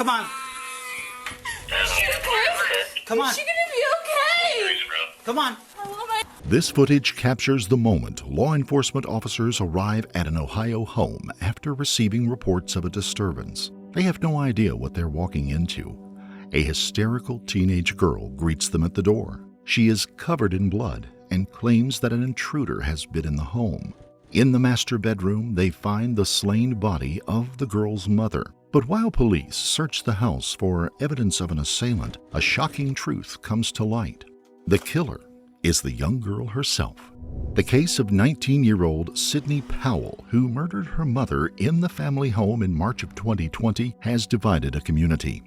Come on. Come on. Is she gonna be okay? Come on. This footage captures the moment law enforcement officers arrive at an Ohio home after receiving reports of a disturbance. They have no idea what they're walking into. A hysterical teenage girl greets them at the door. She is covered in blood and claims that an intruder has been in the home. In the master bedroom, they find the slain body of the girl's mother. But while police search the house for evidence of an assailant, a shocking truth comes to light. The killer is the young girl herself. The case of 19-year-old Sydney Powell, who murdered her mother in the family home in March of 2020, has divided a community.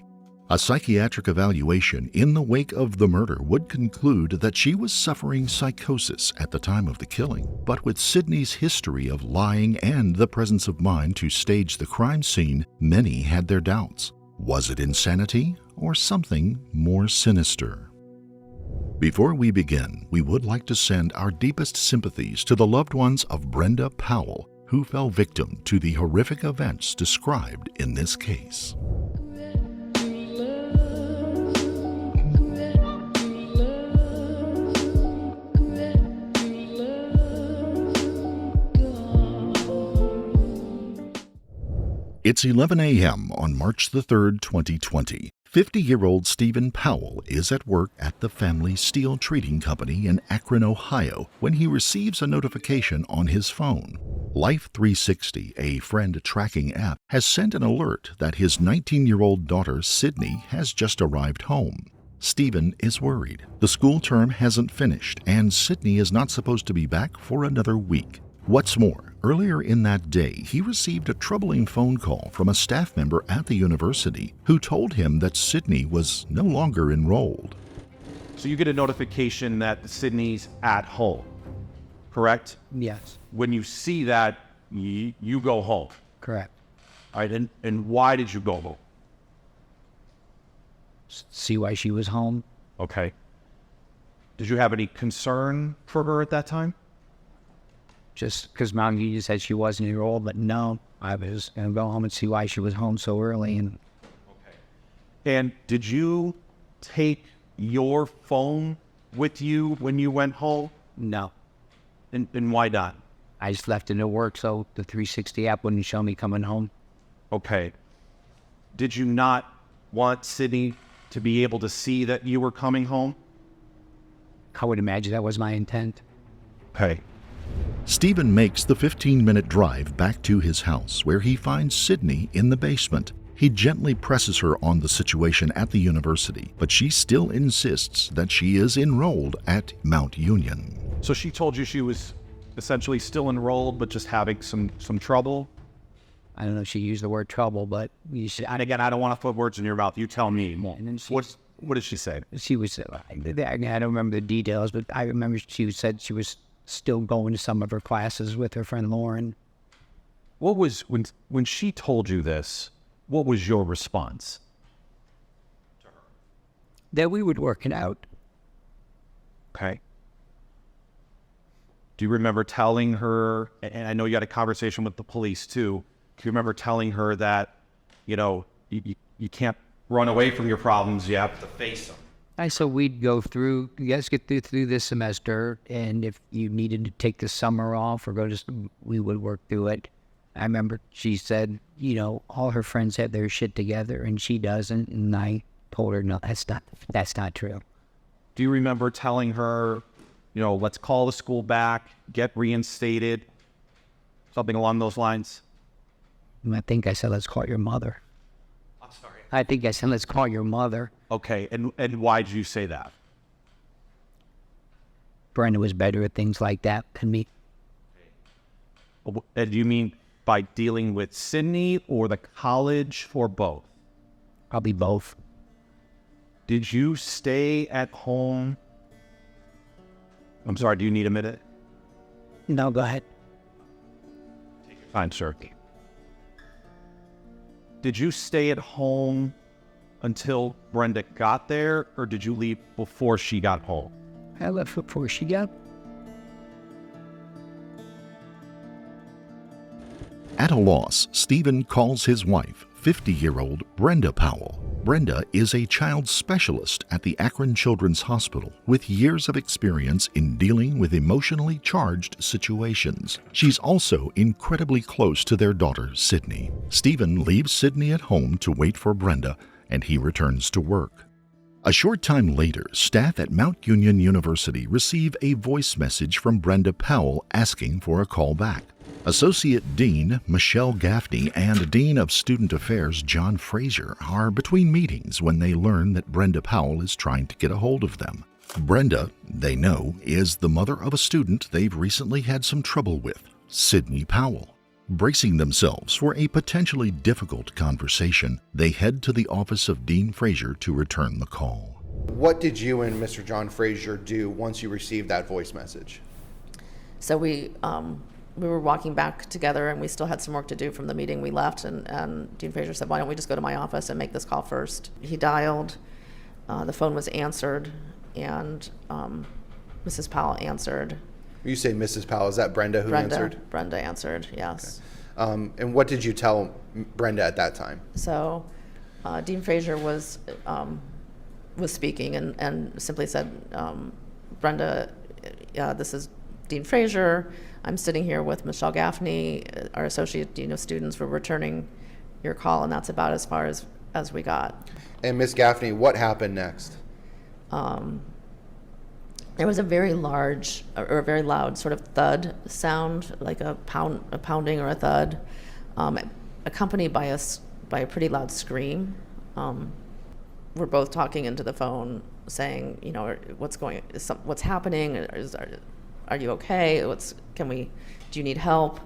A psychiatric evaluation in the wake of the murder would conclude that she was suffering psychosis at the time of the killing. But with Sydney's history of lying and the presence of mind to stage the crime scene, many had their doubts. Was it insanity or something more sinister? Before we begin, we would like to send our deepest sympathies to the loved ones of Brenda Powell, who fell victim to the horrific events described in this case. It's 11 a.m. on March the 3rd, 2020. 50-year-old Stephen Powell is at work at the family steel treating company in Akron, Ohio, when he receives a notification on his phone. Life 360, a friend tracking app, has sent an alert that his 19-year-old daughter, Sydney, has just arrived home. Stephen is worried. The school term hasn't finished, and Sydney is not supposed to be back for another week. What's more, earlier in that day, he received a troubling phone call from a staff member at the university who told him that Sydney was no longer enrolled. So you get a notification that Sydney's at home, correct? Yes, When you see that, you go home. correct. All right, and why did you go home? See why she was home? Okay. Did you have any concern for her at that time? Just because Mom you said she wasn't enrolled, but no, I was going to go home and see why she was home so early. And And did you take your phone with you when you went home? no, And why not? I just left it at work so the 360 app wouldn't show me coming home. Okay. Did you not want Sydney to be able to see that you were coming home? I would imagine that was my intent. Okay. Stephen makes the 15-minute drive back to his house, where he finds Sydney in the basement. He gently presses her on the situation at the university, but she still insists that she is enrolled at Mount Union. So she told you she was essentially still enrolled, but just having some trouble? I don't know if she used the word trouble, but you should, And again, I don't want to put words in your mouth. You tell me. and then she, What did she say? she was, I don't remember the details, but I remember she said she was still going to some of her classes with her friend Lauren. What was, when she told you this, what was your response? That we would work it out. Okay. Do you remember telling her, and I know you had a conversation with the police too, do you remember telling her that, you can't run away from your problems, you have to face them? I said we'd go through, get through this semester, and if you needed to take the summer off or we would work through it. I remember she said, all her friends have their shit together and she doesn't, and I told her, no, that's not true. Do you remember telling her, let's call the school back, get reinstated, something along those lines? I think I said, let's call your mother. I'm sorry. I think I said, let's call your mother. Okay, and why did you say that? Brenda was better at things like that than me. And do you mean by dealing with Sydney or the college or both? Probably both. Did you stay at home? I'm sorry, do you need a minute? No, go ahead. Take your time, sir. Did you stay at home until Brenda got there, or did you leave before she got home? I left before she got. At a loss, Stephen calls his wife, 50-year-old Brenda Powell. Brenda is a child specialist at the Akron Children's Hospital with years of experience in dealing with emotionally charged situations. She's also incredibly close to their daughter, Sydney. Stephen leaves Sydney at home to wait for Brenda, and he returns to work. A short time later, staff at Mount Union University receive a voice message from Brenda Powell asking for a call back. Associate Dean Michelle Gaffney and Dean of Student Affairs John Fraser are between meetings when they learn that Brenda Powell is trying to get a hold of them. Brenda, they know, is the mother of a student they've recently had some trouble with, Sydney Powell. Bracing themselves for a potentially difficult conversation, they head to the office of Dean Fraser to return the call. What did you and Mr. John Fraser do once you received that voice message? So we were walking back together, and we still had some work to do from the meeting. We left, and Dean Fraser said, "Why don't we just go to my office and make this call first?" He dialed. The phone was answered, and Mrs. Powell answered. You say Mrs. Powell, is that Brenda who answered? Brenda answered, yes. Okay. And what did you tell Brenda at that time? So Dean Fraser was speaking and simply said, "Brenda, this is Dean Fraser. I'm sitting here with Michelle Gaffney, our associate dean of students. We're returning your call," and that's about as far as we got. And Miss Gaffney, what happened next? There was a very large or a very loud sort of thud sound, like a pounding or a thud, accompanied by a pretty loud scream. We're both talking into the phone, saying, you know, what's happening? Are you okay? Do you need help?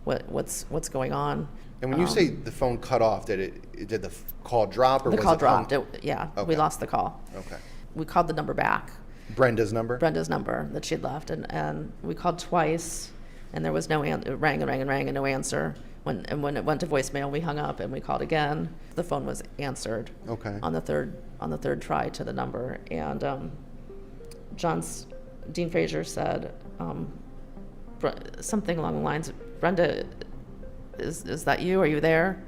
What's going on? And when you say the phone cut off, did the call drop or the was call it dropped? hung? Yeah, Okay. we lost the call. Okay. We called the number back. Brenda's number? Brenda's number that she'd left, and we called twice, and there was no answer. It rang and no answer. When it went to voicemail, we hung up and we called again. The phone was answered. Okay. On the third try to the number, and Dean Fraser said something along the lines of, "Brenda, is that you? Are you there?"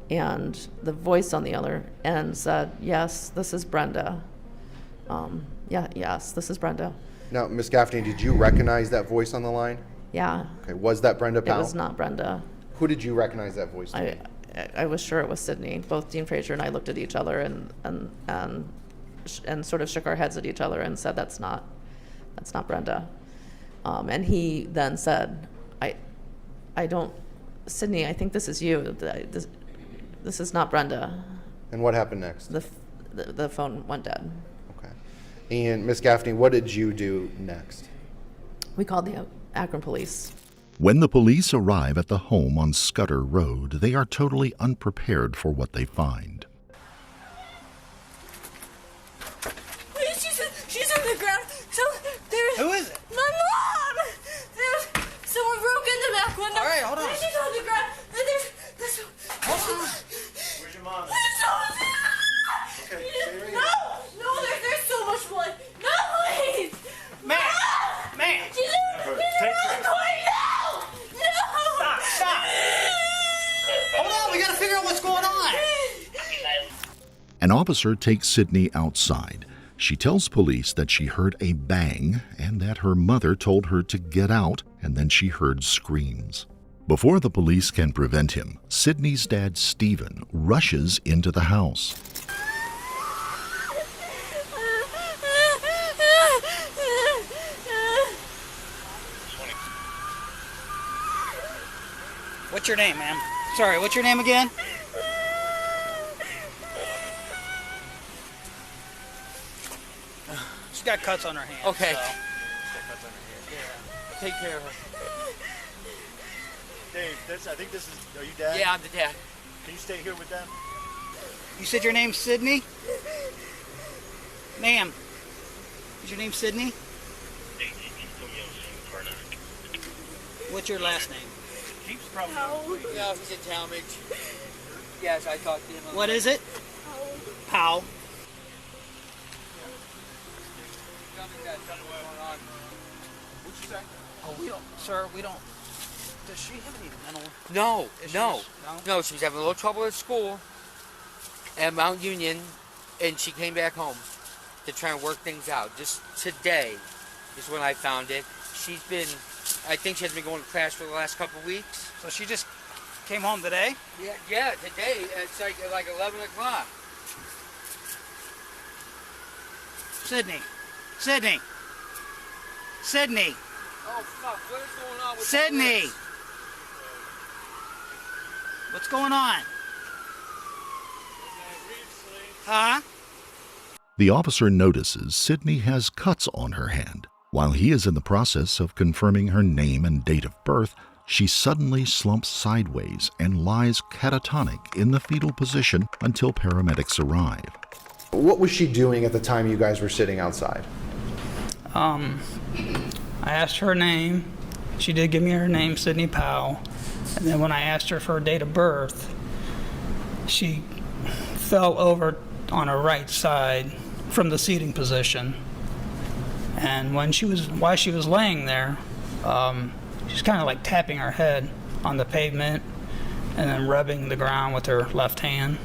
And the voice on the other end said, "Yes, this is Brenda." Yes, this is Brenda. Now, Miss Gaffney, did you recognize that voice on the line? Yeah. Okay. Was that Brenda Powell? It was not Brenda. Who did you recognize that voice to be? I was sure it was Sydney. Both Dean Fraser and I looked at each other and sort of shook our heads at each other and said, that's not Brenda. And he then said, Sydney, I think this is you. This is not Brenda. And what happened next? The phone went dead. Okay. And Miss Gaffney, what did you do next? We called the Akron police. When the police arrive at the home on Scudder Road, they are totally unprepared for what they find. She's on the ground. So there's. Who is it? My mom. There's someone broke in the back window. All right, hold on. She's on the ground. And there's. Hold on. Where's your mom? Okay, No, there's so much blood. No, please. Ma'am. She's in the corner. No. Stop. Hold on, we gotta figure out what's going on. An officer takes Sydney outside. She tells police that she heard a bang and that her mother told her to get out, and then she heard screams. Before the police can prevent him, Sydney's dad, Stephen, rushes into the house. What's your name, ma'am? Sorry, what's your name again? She's got cuts on her hands. Okay. So. Take care of her. Dave, I think this is, are you dad? Yeah, I'm the dad. Can you stay here with them? You said your name's Sydney? Ma'am, is your name Sydney? What's your last name? Keeps probably. Yeah, he's in town, mate. Yes, I talked to him. What is it? Powell. Tell me what's going on. What'd you say? Oh, we don't, sir, we don't. Does she have any mental No, issues? no. She was having a little trouble at school at Mount Union, and she came back home to try and work things out. Just today is when I found it. I think she has been going to class for the last couple of weeks. So she just came home today? Yeah, today. It's like 11 o'clock. Sydney. Sydney. Sydney. Oh, fuck. What is going on with Sydney. this? What's going on? Huh? The officer notices Sydney has cuts on her hand. While he is in the process of confirming her name and date of birth, she suddenly slumps sideways and lies catatonic in the fetal position until paramedics arrive. What was she doing at the time you guys were sitting outside? I asked her name. She did give me her name, Sydney Powell. And then when I asked her for her date of birth, she fell over on her right side from the seating position. And while she was laying there, she's kind of like tapping her head on the pavement and then rubbing the ground with her left hand.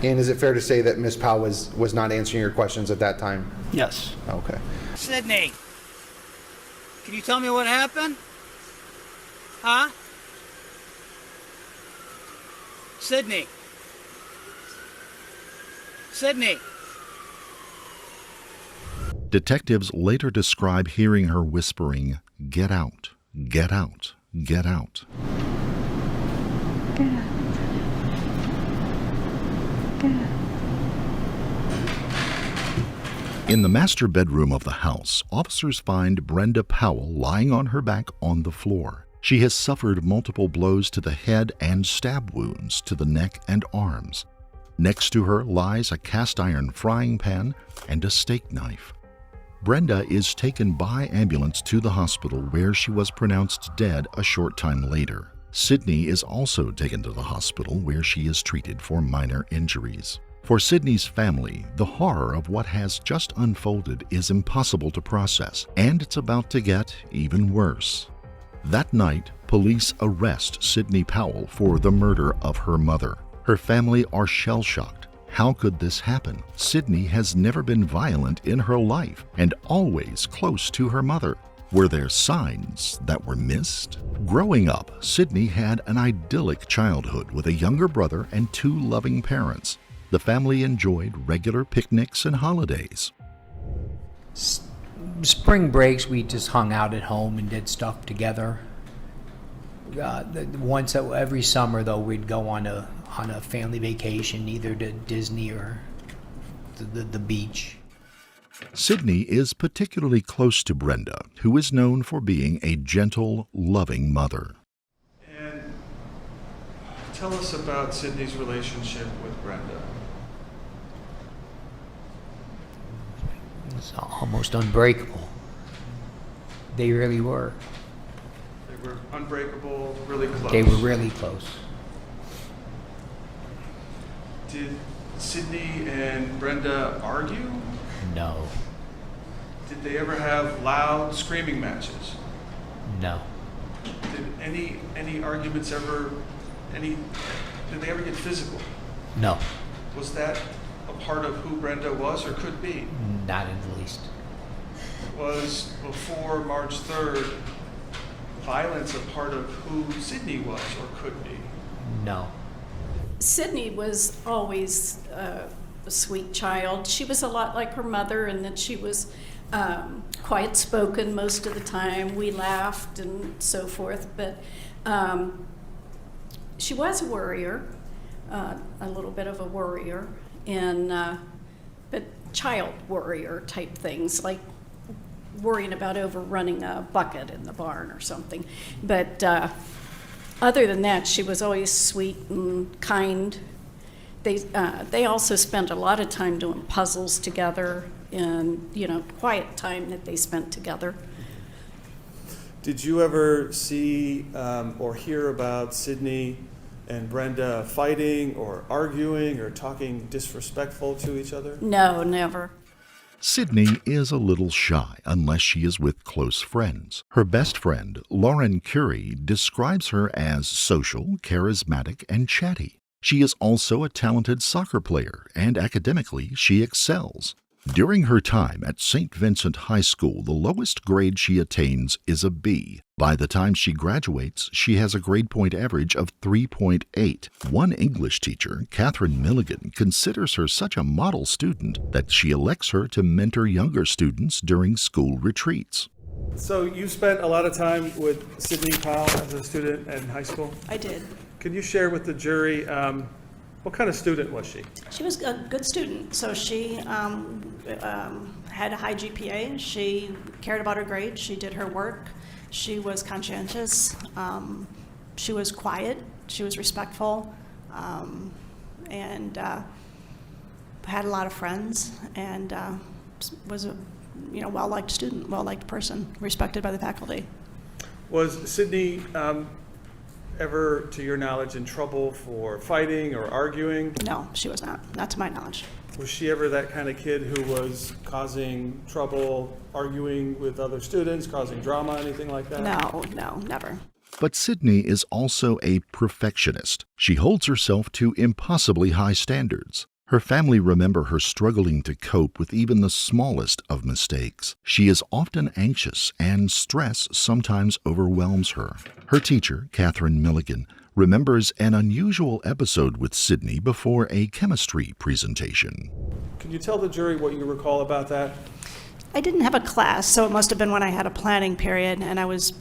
And is it fair to say that Ms. Powell was not answering your questions at that time? Yes. Okay. Sydney. Can you tell me what happened? Huh? Sydney. Sydney. Detectives later describe hearing her whispering, "Get out, get out, get out." In the master bedroom of the house, officers find Brenda Powell lying on her back on the floor. She has suffered multiple blows to the head and stab wounds to the neck and arms. Next to her lies a cast iron frying pan and a steak knife. Brenda is taken by ambulance to the hospital where she was pronounced dead a short time later. Sydney is also taken to the hospital where she is treated for minor injuries. For Sydney's family, the horror of what has just unfolded is impossible to process, and it's about to get even worse. That night, police arrest Sydney Powell for the murder of her mother. Her family are shell-shocked. How could this happen? Sydney has never been violent in her life and always close to her mother. Were there signs that were missed? Growing up, Sydney had an idyllic childhood with a younger brother and two loving parents. The family enjoyed regular picnics and holidays. Spring breaks, we just hung out at home and did stuff together. Once every summer, though, we'd go on a family vacation, either to Disney or the beach. Sydney is particularly close to Brenda, who is known for being a gentle, loving mother. And tell us about Sydney's relationship with Brenda. It's almost unbreakable. They really were. They were unbreakable, really close. They were really close. Did Sydney and Brenda argue? No. Did they ever have loud screaming matches? No. Did any arguments ever, did they ever get physical? No. Was that a part of who Brenda was or could be? Not in the least. Was before March 3rd violence a part of who Sydney was or could be? No. Sydney was always a sweet child. She was a lot like her mother in that she was quiet spoken most of the time. We laughed and so forth, but she was a worrier, a little bit of a worrier, and but child worrier type things, like worrying about overrunning a bucket in the barn or something. But other than that, she was always sweet and kind. They also spent a lot of time doing puzzles together, and quiet time that they spent together. Did you ever see or hear about Sydney and Brenda fighting or arguing or talking disrespectful to each other? No, never. Sydney is a little shy unless she is with close friends. Her best friend, Lauren Curie, describes her as social, charismatic, and chatty. She is also a talented soccer player, and academically she excels. During her time at St. Vincent High School, the lowest grade she attains is a B. By the time she graduates, she has a grade point average of 3.8. One English teacher, Catherine Milligan, considers her such a model student that she elects her to mentor younger students during school retreats. So you spent a lot of time with Sydney Powell as a student in high school? I did. Can you share with the jury, what kind of student was she? She was a good student, so she had a high GPA. She cared about her grades. She did her work. She was conscientious. She was quiet. She was respectful, and had a lot of friends, and was a well-liked student, well-liked person, respected by the faculty. Was Sydney ever, to your knowledge, in trouble for fighting or arguing? No, she was not to my knowledge. Was she ever that kind of kid who was causing trouble, arguing with other students, causing drama, anything like that? No, never. But Sydney is also a perfectionist. She holds herself to impossibly high standards. Her family remember her struggling to cope with even the smallest of mistakes. She is often anxious, and stress sometimes overwhelms her. Her teacher, Catherine Milligan, remembers an unusual episode with Sydney before a chemistry presentation. Can you tell the jury what you recall about that? I didn't have a class, so it must have been when I had a planning period, and I was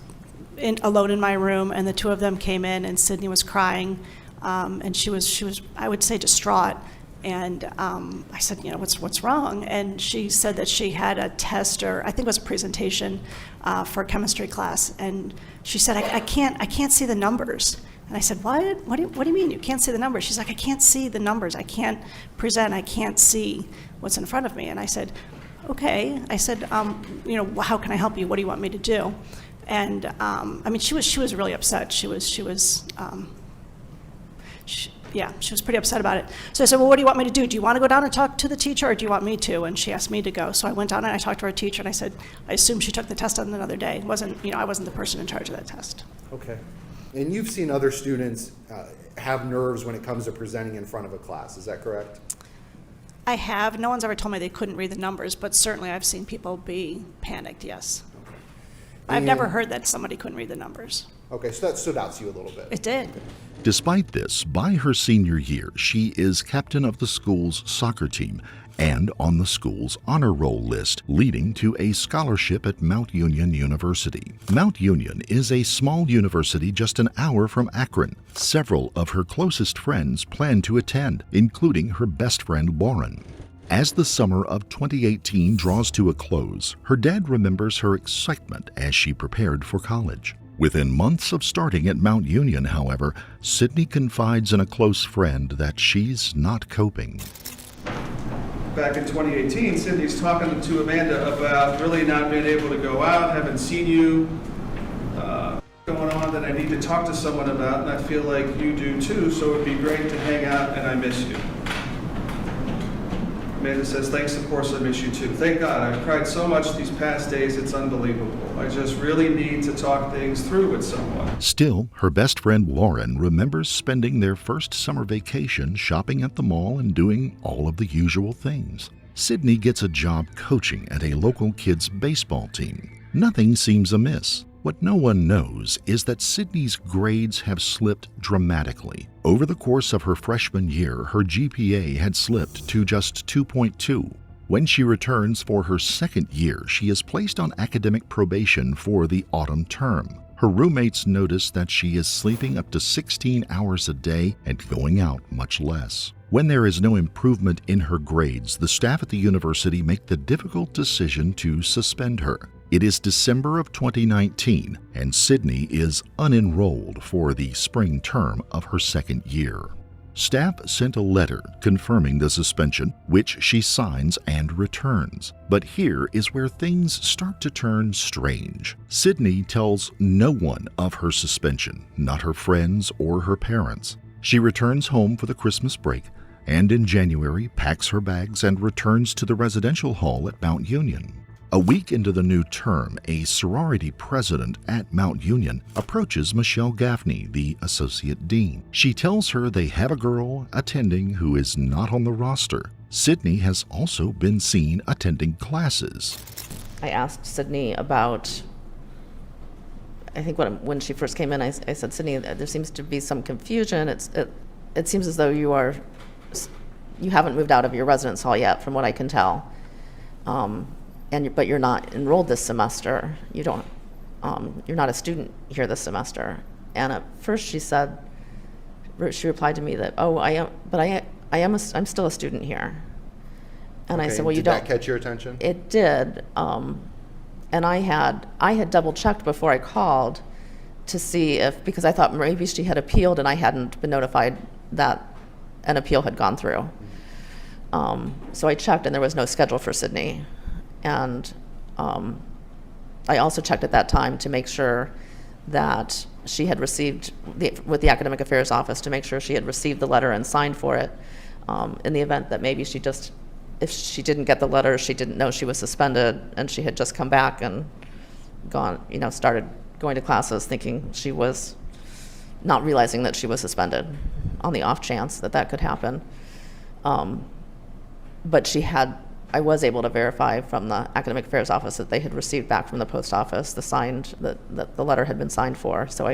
alone in my room, and the two of them came in, and Sydney was crying, and she was, I would say, distraught. And I said, what's wrong? And she said that she had a test, or I think it was a presentation for a chemistry class. And she said, I can't see the numbers. And I said, what? What do you mean you can't see the numbers? She's like, I can't see the numbers. I can't present. I can't see what's in front of me. And I said, okay. I said, how can I help you? What do you want me to do? And she was really upset. She was pretty upset about it. So I said, well, what do you want me to do? Do you want to go down and talk to the teacher, or do you want me to? And she asked me to go. So I went down and I talked to her teacher, and I said, I assume she took the test on another day. I wasn't the person in charge of that test. Okay. And you've seen other students have nerves when it comes to presenting in front of a class, is that correct? I have. No one's ever told me they couldn't read the numbers, but certainly I've seen people be panicked, yes. Okay. I've never heard that somebody couldn't read the numbers. Okay, so that stood out to you a little bit. It did. Despite this, by her senior year, she is captain of the school's soccer team and on the school's honor roll list, leading to a scholarship at Mount Union University. Mount Union is a small university just an hour from Akron. Several of her closest friends plan to attend, including her best friend Lauren. As the summer of 2018 draws to a close, her dad remembers her excitement as she prepared for college. Within months of starting at Mount Union, however, Sydney confides in a close friend that she's not coping. Back in 2018, Sydney's talking to Amanda about really not being able to go out, haven't seen you, going on that I need to talk to someone about, and I feel like you do too, so it would be great to hang out, and I miss you. Amanda says, thanks, of course I miss you too. Thank God, I've cried so much these past days, it's unbelievable. I just really need to talk things through with someone. Still, her best friend Lauren remembers spending their first summer vacation shopping at the mall and doing all of the usual things. Sydney gets a job coaching at a local kids' baseball team. Nothing seems amiss. What no one knows is that Sydney's grades have slipped dramatically. Over the course of her freshman year, her GPA had slipped to just 2.2. When she returns for her second year, she is placed on academic probation for the autumn term. Her roommates notice that she is sleeping up to 16 hours a day and going out much less. When there is no improvement in her grades, the staff at the university make the difficult decision to suspend her. It is December of 2019, and Sydney is unenrolled for the spring term of her second year. Staff sent a letter confirming the suspension, which she signs and returns. But here is where things start to turn strange. Sydney tells no one of her suspension, not her friends or her parents. She returns home for the Christmas break, and in January packs her bags and returns to the residential hall at Mount Union. A week into the new term, a sorority president at Mount Union approaches Michelle Gaffney, the associate dean. She tells her they have a girl attending who is not on the roster. Sydney has also been seen attending classes. I asked Sydney about, I think when she first came in, I said, Sydney, there seems to be some confusion. It seems as though you haven't moved out of your residence hall yet, from what I can tell. But you're not enrolled this semester. You're not a student here this semester. And at first she replied to me that, oh, I am, but I'm still a student here. And Okay, I said, well, did that catch your attention? It did. And I had double checked before I called to see because I thought maybe she had appealed and I hadn't been notified that an appeal had gone through. So I checked and there was no schedule for Sydney. And I also checked at that time to make sure that she had received, with the Academic Affairs Office, to make sure she had received the letter and signed for it, in the event that maybe if she didn't get the letter, she didn't know she was suspended, and she had just come back and started going to classes thinking she was, not realizing that she was suspended, on the off chance that could happen. But I was able to verify from the Academic Affairs Office that they had received back from the post office that the letter had been signed for. So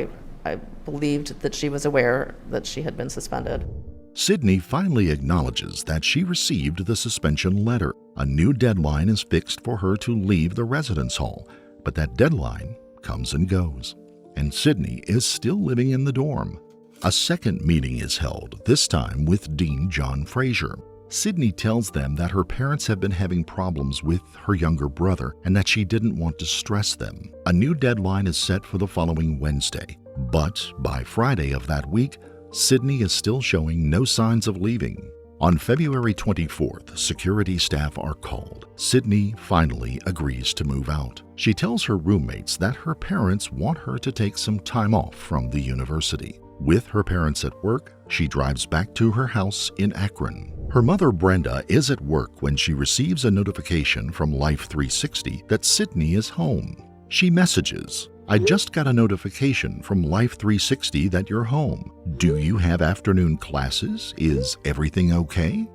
I believed that she was aware that she had been suspended. Sydney finally acknowledges that she received the suspension letter. A new deadline is fixed for her to leave the residence hall, but that deadline comes and goes, and Sydney is still living in the dorm. A second meeting is held, this time with Dean John Frazier. Sydney tells them that her parents have been having problems with her younger brother and that she didn't want to stress them. A new deadline is set for the following Wednesday, but by Friday of that week, Sydney is still showing no signs of leaving. On February 24th, security staff are called. Sydney finally agrees to move out. She tells her roommates that her parents want her to take some time off from the university. With her parents at work, she drives back to her house in Akron. Her mother, Brenda, is at work when she receives a notification from Life 360 that Sydney is home. She messages, "I just got a notification from Life 360 that you're home. Do you have afternoon classes? Is everything okay?"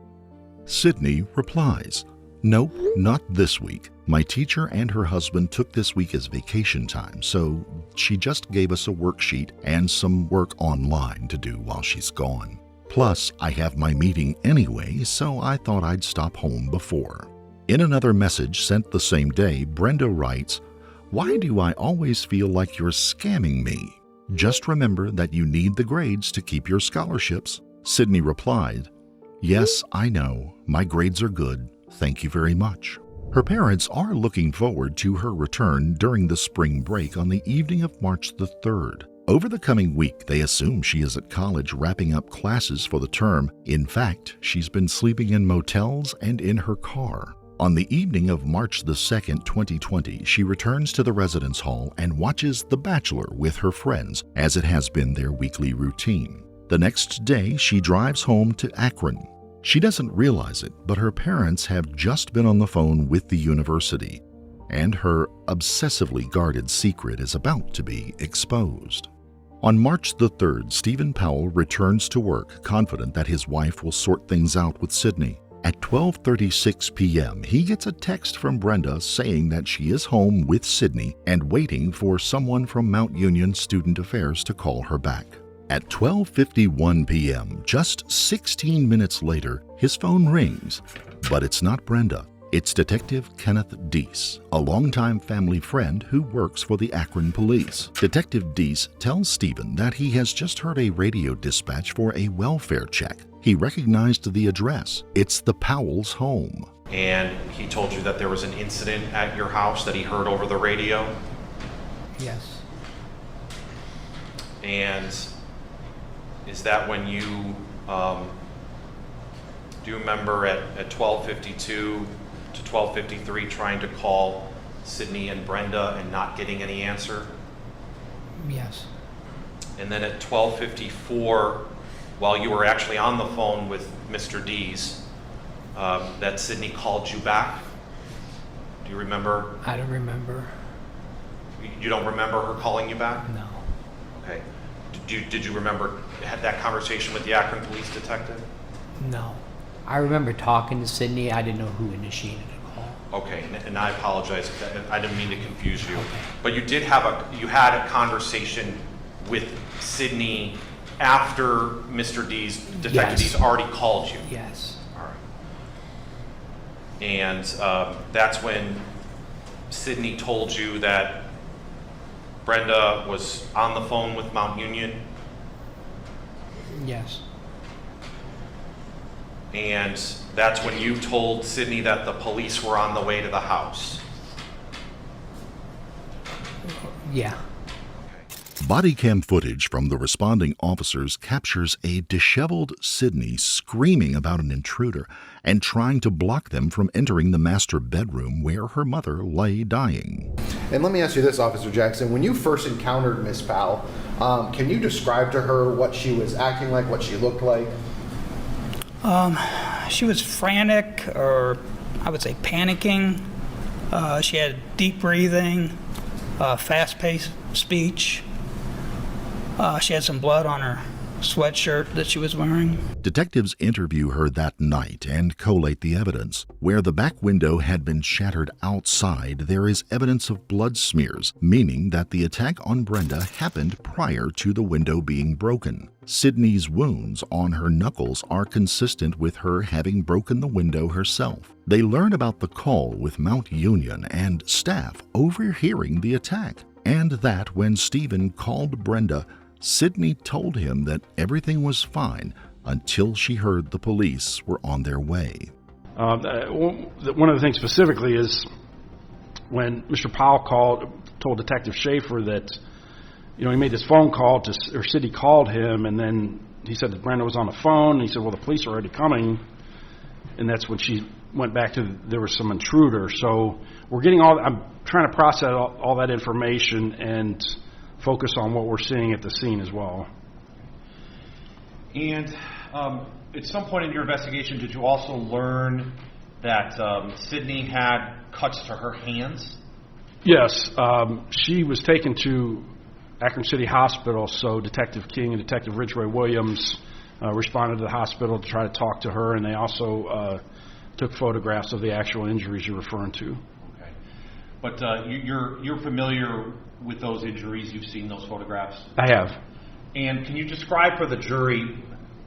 Sydney replies, "Nope, not this week. My teacher and her husband took this week as vacation time, so she just gave us a worksheet and some work online to do while she's gone. Plus, I have my meeting anyway, so I thought I'd stop home before." In another message sent the same day, Brenda writes, "Why do I always feel like you're scamming me? Just remember that you need the grades to keep your scholarships." Sydney replied, "Yes, I know. My grades are good. Thank you very much." Her parents are looking forward to her return during the spring break on the evening of March the 3rd. Over the coming week, they assume she is at college wrapping up classes for the term. In fact, she's been sleeping in motels and in her car. On the evening of March the 2nd, 2020, she returns to the residence hall and watches The Bachelor with her friends, as it has been their weekly routine. The next day, she drives home to Akron. She doesn't realize it, but her parents have just been on the phone with the university, and her obsessively guarded secret is about to be exposed. On March the 3rd, Stephen Powell returns to work, confident that his wife will sort things out with Sydney. At 12:36 p.m., he gets a text from Brenda saying that she is home with Sydney and waiting for someone from Mount Union Student Affairs to call her back. At 12:51 p.m., just 16 minutes later, his phone rings, but it's not Brenda. It's Detective Kenneth Deese, a longtime family friend who works for the Akron Police. Detective Deese tells Stephen that he has just heard a radio dispatch for a welfare check. He recognized the address. It's the Powell's home. And he told you that there was an incident at your house that he heard over the radio? Yes. And is that when you, do you remember at 12:52 to 12:53 trying to call Sydney and Brenda and not getting any answer? Yes. And then at 12:54, while you were actually on the phone with Mr. Dees, that Sydney called you back? Do you remember? I don't remember. You don't remember her calling you back? No. Okay. Did you remember had that conversation with the Akron police detective? No. I remember talking to Sydney. I didn't know who initiated the call. Okay, and I apologize if I didn't mean to confuse you. But you had a conversation with Sydney after Mr. Dees, Detective Dees already called you? Yes. All right. And that's when Sydney told you that Brenda was on the phone with Mount Union? Yes. And that's when you told Sydney that the police were on the way to the house? Yeah. Body cam footage from the responding officers captures a disheveled Sydney screaming about an intruder and trying to block them from entering the master bedroom where her mother lay dying. And let me ask you this, Officer Jackson. When you first encountered Miss Powell, can you describe to her what she was acting like, what she looked like? She was frantic, or I would say panicking. She had deep breathing, fast-paced speech. She had some blood on her sweatshirt that she was wearing. Detectives interview her that night and collate the evidence. Where the back window had been shattered outside, there is evidence of blood smears, meaning that the attack on Brenda happened prior to the window being broken. Sydney's wounds on her knuckles are consistent with her having broken the window herself. They learn about the call with Mount Union and staff overhearing the attack, and that when Stephen called Brenda, Sydney told him that everything was fine until she heard the police were on their way. One of the things specifically is when Mr. Powell told Detective Schaefer that, he made this phone call or Sydney called him, and then he said that Brenda was on the phone, and he said, well, the police are already coming, and that's when she went back to there was some intruder. So I'm trying to process all that information and focus on what we're seeing at the scene as well. And at some point in your investigation, did you also learn that Sydney had cuts to her hands? Yes. She was taken to Akron City Hospital, so Detective King and Detective Ridgway Williams responded to the hospital to try to talk to her, and they also took photographs of the actual injuries you're referring to. Okay. But you're familiar with those injuries? You've seen those photographs? I have. And can you describe for the jury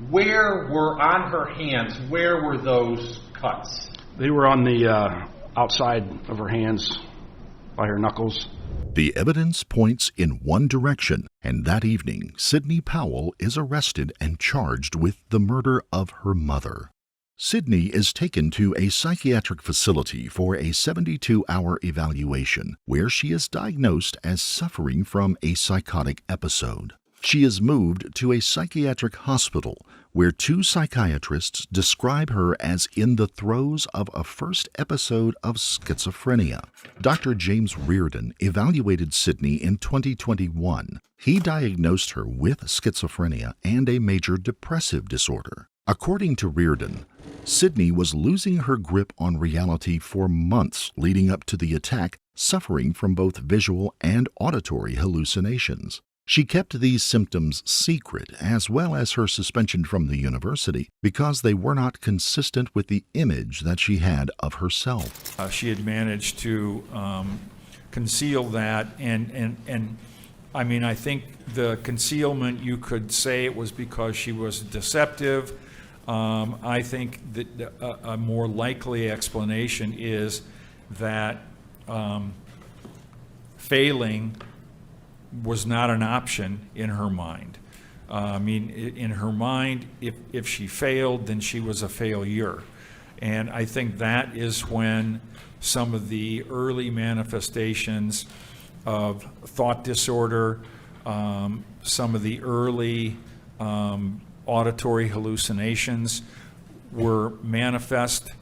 where on her hands, where were those cuts? They were on the outside of her hands by her knuckles. The evidence points in one direction, and that evening, Sydney Powell is arrested and charged with the murder of her mother. Sydney is taken to a psychiatric facility for a 72-hour evaluation, where she is diagnosed as suffering from a psychotic episode. She is moved to a psychiatric hospital, where two psychiatrists describe her as in the throes of a first episode of schizophrenia. Dr. James Reardon evaluated Sydney in 2021. He diagnosed her with schizophrenia and a major depressive disorder. According to Reardon, Sydney was losing her grip on reality for months leading up to the attack, suffering from both visual and auditory hallucinations. She kept these symptoms secret, as well as her suspension from the university, because they were not consistent with the image that she had of herself. She had managed to conceal that, and I mean, I think the concealment, you could say it was because she was deceptive. I think that a more likely explanation is that failing was not an option in her mind. I mean, in her mind, if she failed, then she was a failure. And I think that is when some of the early manifestations of thought disorder, some of the early auditory hallucinations were manifest.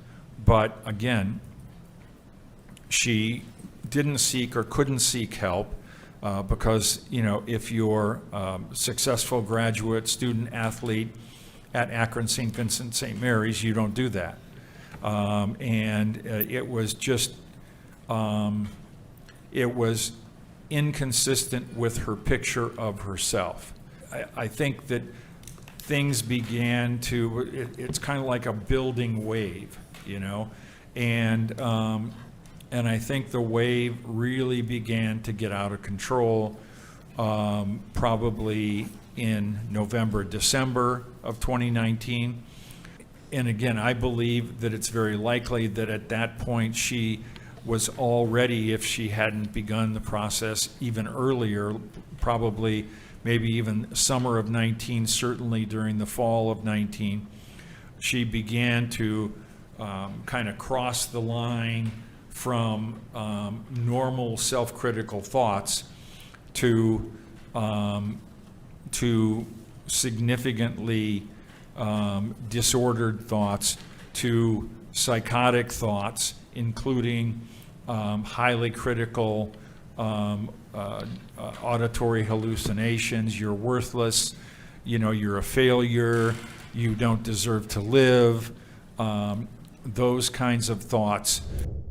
But again, she didn't seek or couldn't seek help. Because, if you're a successful graduate, student, athlete, at Akron St. Vincent St. Mary's, you don't do that. It was just, it was inconsistent with her picture of herself. I think that things began to, it's kind of like a building wave, you know, and I think the wave really began to get out of control probably in November, December of 2019. And again, I believe that it's very likely that at that point she was already, if she hadn't begun the process even earlier, probably maybe even summer of 19, certainly during the fall of 19, she began to kind of cross the line from normal self-critical thoughts to significantly disordered thoughts, to psychotic thoughts, including highly critical auditory hallucinations. You're worthless, you know, you're a failure, you don't deserve to live, those kinds of thoughts.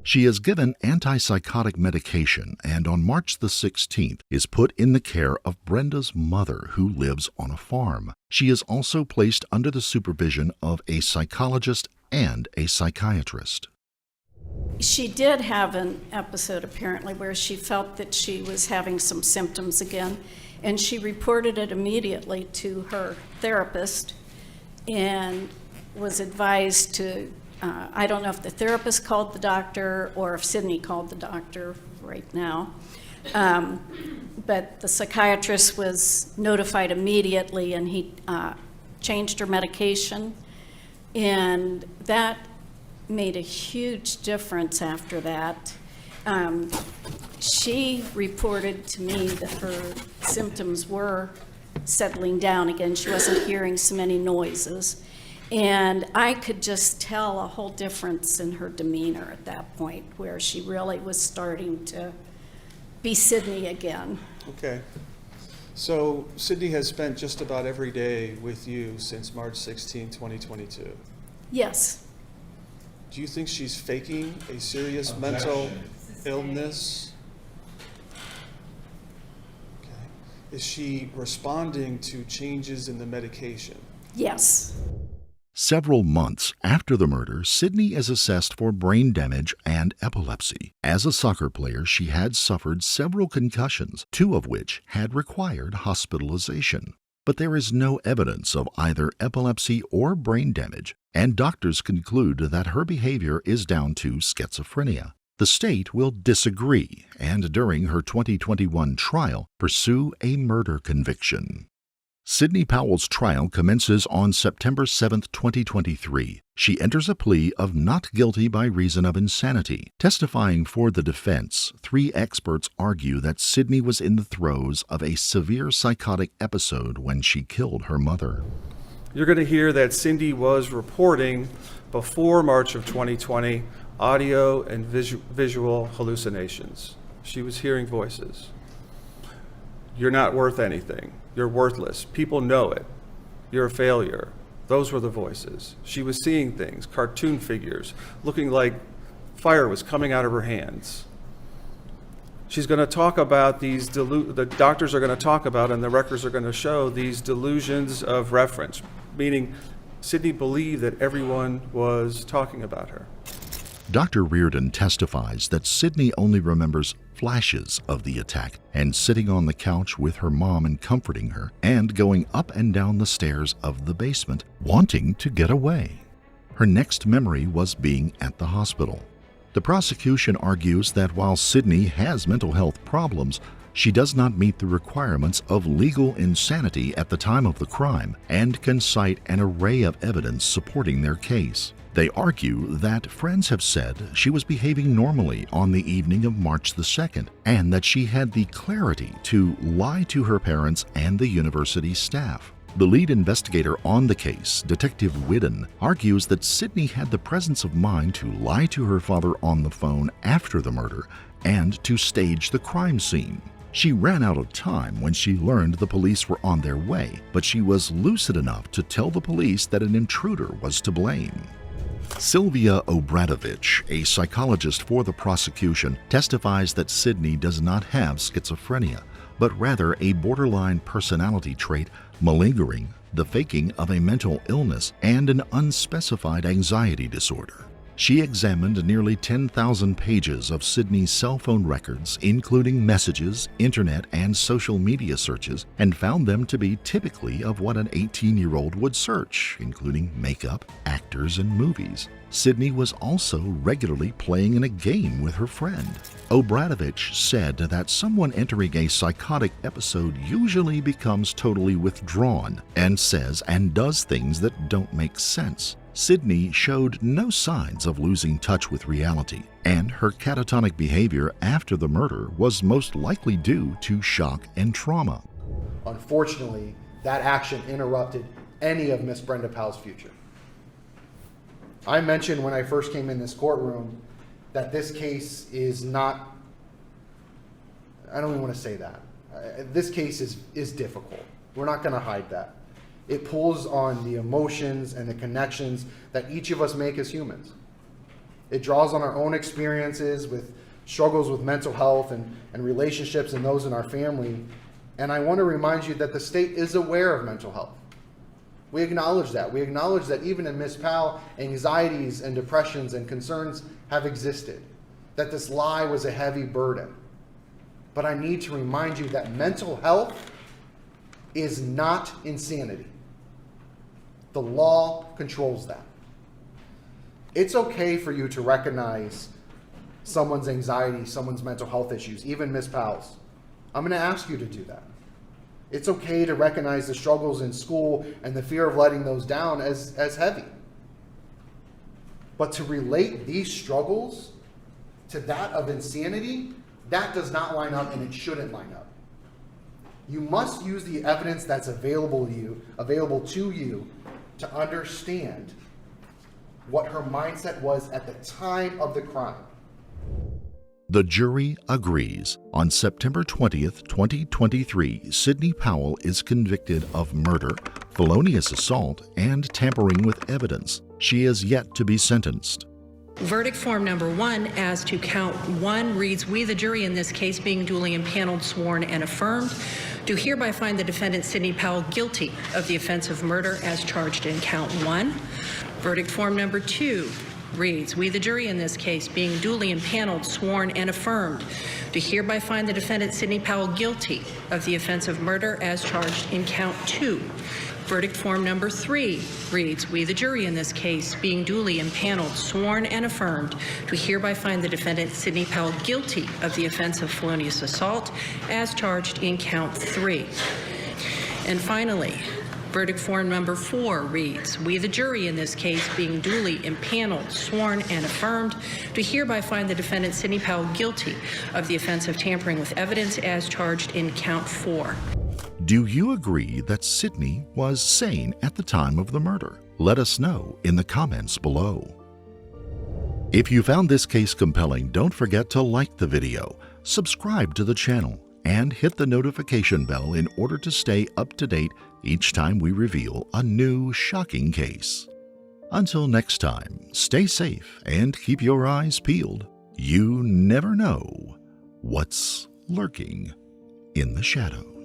She is given antipsychotic medication and on March the 16th is put in the care of Brenda's mother, who lives on a farm. She is also placed under the supervision of a psychologist and a psychiatrist. She did have an episode apparently where she felt that she was having some symptoms again, and she reported it immediately to her therapist and was advised to, I don't know if the therapist called the doctor or if Sydney called the doctor right now, but the psychiatrist was notified immediately, and he changed her medication, and that made a huge difference after that. She reported to me that her symptoms were settling down again. She wasn't hearing so many noises. And I could just tell a whole difference in her demeanor at that point, where she really was starting to be Sydney again. Okay. So Sydney has spent just about every day with you since March 16, 2022. Yes. Do you think she's faking a serious mental illness? Okay. Is she responding to changes in the medication? Yes. Several months after the murder, Sydney is assessed for brain damage and epilepsy. As a soccer player, she had suffered several concussions, 2 of which had required hospitalization. But there is no evidence of either epilepsy or brain damage, and doctors conclude that her behavior is down to schizophrenia. The state will disagree and, during her 2021 trial, pursue a murder conviction. Sydney Powell's trial commences on September 7, 2023. She enters a plea of not guilty by reason of insanity. Testifying for the defense, 3 experts argue that Sydney was in the throes of a severe psychotic episode when she killed her mother. You're going to hear that Cindy was reporting before March of 2020 audio and visual hallucinations. She was hearing voices. You're not worth anything. You're worthless. People know it. You're a failure. Those were the voices. She was seeing things, cartoon figures, looking like fire was coming out of her hands. She's going to talk about these, the doctors are going to talk about, and the records are going to show these delusions of reference, meaning Sydney believed that everyone was talking about her. Dr. Reardon testifies that Sydney only remembers flashes of the attack and sitting on the couch with her mom and comforting her, and going up and down the stairs of the basement, wanting to get away. Her next memory was being at the hospital. The prosecution argues that while Sydney has mental health problems, she does not meet the requirements of legal insanity at the time of the crime and can cite an array of evidence supporting their case. They argue that friends have said she was behaving normally on the evening of March the 2nd, and that she had the clarity to lie to her parents and the university staff. The lead investigator on the case, Detective Whiddon, argues that Sydney had the presence of mind to lie to her father on the phone after the murder and to stage the crime scene. She ran out of time when she learned the police were on their way, but she was lucid enough to tell the police that an intruder was to blame. Sylvia Obradovich, a psychologist for the prosecution, testifies that Sydney does not have schizophrenia, but rather a borderline personality trait, malingering, the faking of a mental illness, and an unspecified anxiety disorder. She examined nearly 10,000 pages of Sydney's cell phone records, including messages, internet, and social media searches, and found them to be typically of what an 18-year-old would search, including makeup, actors, and movies. Sydney was also regularly playing in a game with her friend. Obradovich said that someone entering a psychotic episode usually becomes totally withdrawn and says and does things that don't make sense. Sydney showed no signs of losing touch with reality, and her catatonic behavior after the murder was most likely due to shock and trauma. Unfortunately, that action interrupted any of Miss Brenda Powell's future. I mentioned when I first came in this courtroom that this case is not, I don't even want to say that. This case is difficult. We're not going to hide that. It pulls on the emotions and the connections that each of us make as humans. It draws on our own experiences with struggles with mental health and relationships and those in our family. And I want to remind you that the state is aware of mental health. We acknowledge that. We acknowledge that even in Ms. Powell, anxieties and depressions and concerns have existed, that this lie was a heavy burden. But I need to remind you that mental health is not insanity. The law controls that. It's okay for you to recognize someone's anxiety, someone's mental health issues, even Ms. Powell's. I'm going to ask you to do that. It's okay to recognize the struggles in school and the fear of letting those down as heavy. But to relate these struggles to that of insanity, that does not line up, and it shouldn't line up. You must use the evidence that's available to you to understand what her mindset was at the time of the crime. The jury agrees. On September 20th, 2023, Sydney Powell is convicted of murder, felonious assault, and tampering with evidence. She is yet to be sentenced. Verdict form number 1 as to count 1 reads, "We, the jury in this case, being duly impaneled, sworn, and affirmed, do hereby find the defendant Sydney Powell guilty of the offense of murder as charged in count 1. Verdict form number 2 reads, "We, the jury in this case, being duly impaneled, sworn, and affirmed, do hereby find the defendant Sydney Powell guilty of the offense of murder as charged in count 2. Verdict form number 3 reads, "We, the jury in this case, being duly impaneled, sworn, and affirmed, do hereby find the defendant Sydney Powell guilty of the offense of felonious assault as charged in count 3. And finally, verdict form number 4 reads, "We, the jury in this case, being duly impaneled, sworn, and affirmed, do hereby find the defendant Sydney Powell guilty of the offense of tampering with evidence as charged in count 4. Do you agree that Sydney was sane at the time of the murder? Let us know in the comments below. If you found this case compelling, don't forget to like the video, subscribe to the channel, and hit the notification bell in order to stay up to date each time we reveal a new shocking case. Until next time, stay safe and keep your eyes peeled. You never know what's lurking in the shadows.